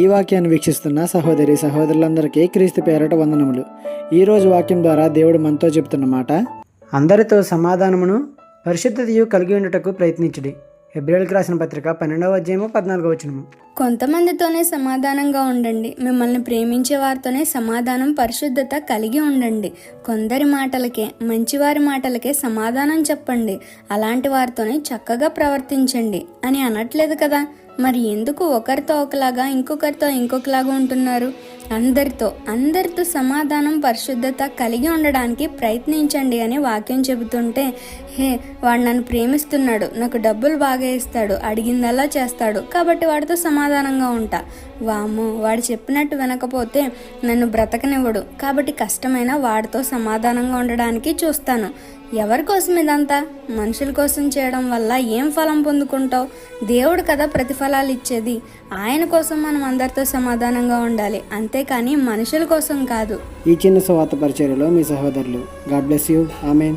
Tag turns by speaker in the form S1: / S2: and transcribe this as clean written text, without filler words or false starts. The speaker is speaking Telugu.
S1: ఈ వాక్యాన్ని వీక్షిస్తున్న సహోదరి సహోదరులందరికీ క్రీస్తు పేరట వందనములు. ఈరోజు వాక్యం ద్వారా దేవుడు మనతో చెబుతున్న మాట, అందరితో సమాధానమును పరిశుద్ధతయు కలిగి ఉండుటకు ప్రయత్నించుడి. హెబ్రీయులకు రాసిన పత్రిక 12వ అధ్యాయము 14వ వచనము.
S2: కొంతమందితోనే సమాధానంగా ఉండండి, మిమ్మల్ని ప్రేమించే వారితోనే సమాధానం పరిశుద్ధత కలిగి ఉండండి. కొందరి మాటలకే, మంచివారి మాటలకే సమాధానం చెప్పండి, అలాంటి వారితోనే చక్కగా ప్రవర్తించండి అని అనట్లేదు కదా. మరి ఎందుకు ఒకరితో ఒకలాగా ఇంకొకరితో ఇంకొకలాగా ఉంటున్నారు? అందరితో సమాధానం పరిశుద్ధత కలిగి ఉండడానికి ప్రయత్నించండి అని వాక్యం చెబుతుంటే, వాడు నన్ను ప్రేమిస్తున్నాడు, నాకు డబ్బులు బాగా ఇస్తాడు, అడిగిందల్లా చేస్తాడు, కాబట్టి వాడితో సమాధానంగా ఉంటా. వామ్మో, వాడు చెప్పినట్టు వినకపోతే నన్ను బ్రతకనివ్వడు, కాబట్టి కష్టమైన వాడితో సమాధానంగా ఉండడానికి చూస్తాను. ఎవరి కోసం ఇదంతా? మనుషుల కోసం చేయడం వల్ల ఏం ఫలం పొందుకుంటావు? దేవుడు కదా ప్రతిఫలాలు ఇచ్చేది. ఆయన కోసం మనం అందరితో సమాధానంగా ఉండాలి, అంతేకాని మనుషుల కోసం కాదు.
S1: ఈ చిన్న సువార్త పరిచర్యలో మీ సహోదరులు. God bless you. ఆమేన్.